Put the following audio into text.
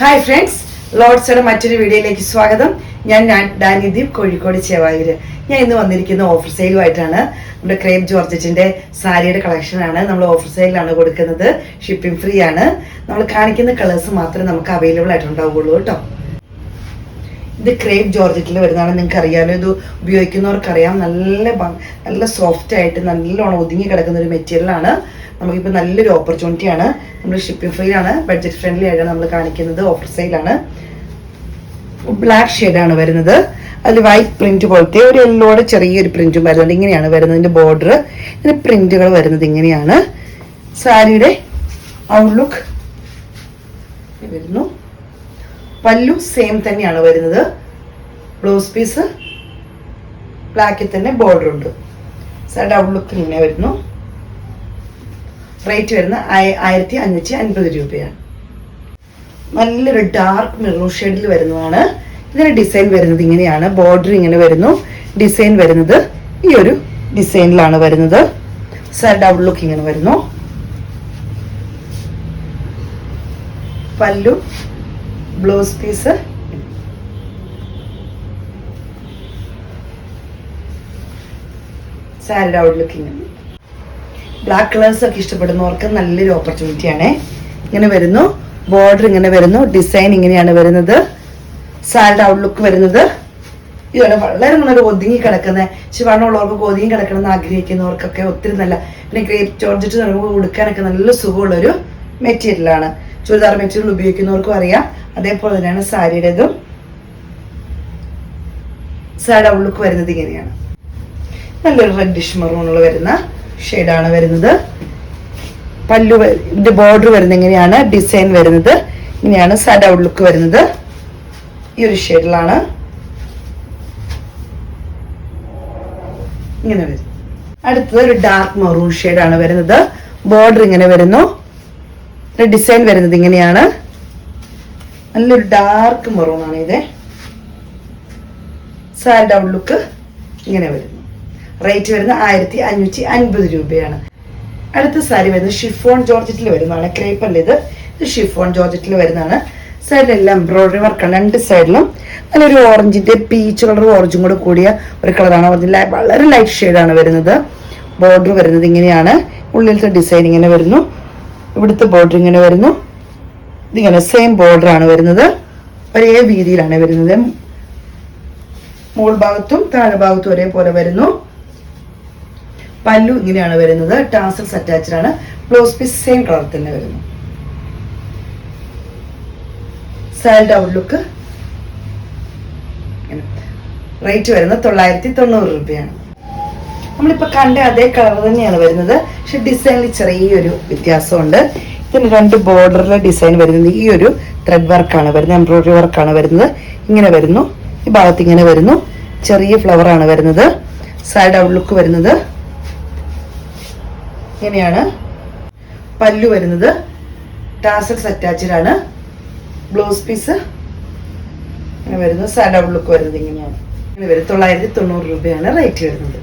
Hi friends, ലോഡ്സയുടെ മറ്റൊരു വീഡിയോയിലേക്ക് സ്വാഗതം. ഞാൻ ഡാനിദീപ്, കോഴിക്കോട് ചേവായൂര്. ഞാൻ ഇന്ന് വന്നിരിക്കുന്ന ഓഫർ സെയിലുമായിട്ടാണ്. നമ്മുടെ ക്രേപ്പ് ജോർജറ്റിന്റെ സാരിയുടെ കളക്ഷനാണ് നമ്മൾ ഓഫർ സെയിലാണ് കൊടുക്കുന്നത്. ഷിപ്പിംഗ് ഫ്രീ ആണ്. നമ്മൾ കാണിക്കുന്ന കളേഴ്സ് മാത്രമേ നമുക്ക് അവൈലബിൾ ആയിട്ടുണ്ടാവുള്ളൂ കേട്ടോ. ഇത് ക്രേപ്പ് ജോർജറ്റിൽ വരുന്നതാണ്. നിങ്ങൾക്ക് അറിയാമല്ലോ, ഇത് ഉപയോഗിക്കുന്നവർക്കറിയാം. നല്ല സോഫ്റ്റ് ആയിട്ട് നല്ലോണം ഒതുങ്ങി കിടക്കുന്ന ഒരു മെറ്റീരിയലാണ്. നമുക്കിപ്പോൾ നല്ലൊരു ഓപ്പർച്യൂണിറ്റിയാണ്. നമ്മൾ ഷിപ്പിംഗ് ഫ്രീ ആണ്, ബഡ്ജറ്റ് ഫ്രണ്ട്ലി ആയിട്ടാണ് നമ്മൾ കാണിക്കുന്നത്. ഓഫർ സെയിലാണ്. ബ്ലാക്ക് ഷെയ്ഡാണ് വരുന്നത്. അതിൽ വൈറ്റ് പ്രിന്റ് പോലത്തെ ഒരു യെല്ലോയുടെ ചെറിയൊരു പ്രിന്റും വരുന്നുണ്ട്. ഇങ്ങനെയാണ് വരുന്നത് ഇതിന്റെ ബോർഡർ. ഇതിന്റെ പ്രിന്റുകൾ വരുന്നത് ഇങ്ങനെയാണ്. സാരിയുടെ ഔട്ട്ലുക്ക് വരുന്നു. പല്ലു സെയിം തന്നെയാണ് വരുന്നത്. ബ്ലൗസ് പീസ് ബ്ലാക്കിൽ തന്നെ ബോർഡർ ഉണ്ട്. സാരിയുടെ ഔട്ട്ലുക്ക് ഇങ്ങനെ വരുന്നു. റേറ്റ് വരുന്ന 1550 രൂപയാണ്. നല്ലൊരു ഡാർക്ക് മെറൂൺ ഷെയ്ഡിൽ വരുന്നതാണ്. ഇതിന്റെ ഡിസൈൻ വരുന്നത് ഇങ്ങനെയാണ്. ബോർഡർ ഇങ്ങനെ വരുന്നു. ഡിസൈൻ വരുന്നത് ഈ ഒരു ഡിസൈനിലാണ് വരുന്നത്. സാരിയുടെ ഔട്ട്ലുക്ക് ഇങ്ങനെ വരുന്നു. പല്ലു, ബ്ലൗസ് പീസ്, സാരിയുടെ ഔട്ട്ലുക്ക് ഇങ്ങനെ. ബ്ലാക്ക് കളേഴ്സ് ഒക്കെ ഇഷ്ടപ്പെടുന്നവർക്ക് നല്ലൊരു ഓപ്പർച്യൂണിറ്റി ആണ്. ഇങ്ങനെ വരുന്നു. ബോർഡർ ഇങ്ങനെ വരുന്നു. ഡിസൈൻ ഇങ്ങനെയാണ് വരുന്നത്. സാരിയുടെ ഔട്ട്ലുക്ക് വരുന്നത് ഇതുപോലെ വളരെ നല്ലൊരു ഒതുങ്ങി കിടക്കുന്ന ശിവണ്ണുള്ളവർക്ക് ഒതുങ്ങി കിടക്കണമെന്ന് ആഗ്രഹിക്കുന്നവർക്കൊക്കെ ഒത്തിരി നല്ല, പിന്നെ ക്രേപ്പ് ജോർജറ്റ് നമുക്ക് ഉടുക്കാനൊക്കെ നല്ല സുഖമുള്ളൊരു മെറ്റീരിയലാണ്. ചുരിദാർ മെറ്റീരിയൽ ഉപയോഗിക്കുന്നവർക്കും അറിയാം. അതേപോലെ തന്നെയാണ് സാരിയുടേതും. സാരിയുടെ ഔട്ട്ലുക്ക് വരുന്നത് ഇങ്ങനെയാണ്. നല്ലൊരു റെഡിഷ് മെറൂണിൽ വരുന്ന ഷെയ്ഡാണ് വരുന്നത്. പല്ലു ഇതിന്റെ ബോർഡർ വരുന്നത് ഇങ്ങനെയാണ്. ഡിസൈൻ വരുന്നത് ഇങ്ങനെയാണ്. സാരിയുടെ ഔട്ട്ലുക്ക് വരുന്നത് ഈ ഒരു ഷെയ്ഡിലാണ്. ഇങ്ങനെ വരും. അടുത്തത് ഒരു ഡാർക്ക് മെറൂൺ ഷെയ്ഡാണ് വരുന്നത്. ബോർഡർ ഇങ്ങനെ വരുന്നു. ഡിസൈൻ വരുന്നത് ഇങ്ങനെയാണ്. നല്ലൊരു ഡാർക്ക് മെറൂൺ ആണ് ഇത്. സാരിയുടെ ഔട്ട്ലുക്ക് ഇങ്ങനെ വരുന്നു. റേറ്റ് വരുന്നത് 1550 രൂപയാണ്. അടുത്ത സാരി വരുന്നത് ഷിഫോൺ ജോർജറ്റിൽ വരുന്നതാണ്. ക്രേപ്പ് അല്ല ഇത്. ഷിഫോൺ ജോർജറ്റിൽ വരുന്നതാണ്. സൈഡിലെല്ലാം എംബ്രോയിഡറി വർക്കാണ്. രണ്ട് സൈഡിലും നല്ലൊരു ഓറഞ്ചിന്റെ പീച്ച് കളറും ഓറഞ്ചും കൂടെ കൂടിയ ഒരു കളറാണ്. വളരെ ലൈറ്റ് ഷെയ്ഡാണ് വരുന്നത്. ബോർഡർ വരുന്നത് ഇങ്ങനെയാണ്. ഉള്ളിലത്തെ ഡിസൈൻ ഇങ്ങനെ വരുന്നു. ഇവിടുത്തെ ബോർഡർ ഇങ്ങനെ വരുന്നു. ഇതിങ്ങനെ സെയിം ബോർഡർ ആണ് വരുന്നത്. ഒരേ വീതിയിലാണ് വരുന്നത്. മുകൾ ഭാഗത്തും താഴെ ഭാഗത്തും ഒരേപോലെ വരുന്നു. പല്ലു ഇങ്ങനെയാണ് വരുന്നത്. ടാസൽസ് അറ്റാച്ച്ഡ് ആണ്. ബ്ലൗസ് പീസ് സെയിം കളർ തന്നെ വരുന്നു. സാരിയുടെ ഔട്ട്ലുക്ക്. റേറ്റ് വരുന്നത് 990 രൂപയാണ്. നമ്മളിപ്പോ കണ്ട അതേ കളർ തന്നെയാണ് വരുന്നത്. പക്ഷെ ഡിസൈനിൽ ചെറിയൊരു വ്യത്യാസമുണ്ട്. ഇതിന് രണ്ട് ബോർഡറിലെ ഡിസൈൻ വരുന്നത് ഈ ഒരു ത്രെഡ് വർക്കാണ് വരുന്നത്. എംബ്രോയിഡറി വർക്കാണ് വരുന്നത്. ഇങ്ങനെ വരുന്നു. ഈ ഭാഗത്ത് ഇങ്ങനെ വരുന്നു. ചെറിയ ഫ്ലവർ ആണ് വരുന്നത്. സാരിയുടെ ഔട്ട്ലുക്ക് വരുന്നത് ഇങ്ങനെയാണ്. പല്ലു വരുന്നത് ടാസൽസ് അറ്റാച്ച്ഡ് ആണ്. ബ്ലൗസ് പീസ് ഇങ്ങനെ വരുന്നത്. സാരിയുടെ ഔട്ട്ലുക്ക് വരുന്നത് ഇങ്ങനെയാണ്. ഇങ്ങനെ വരും. 990 രൂപയാണ് റേറ്റ് വരുന്നത്.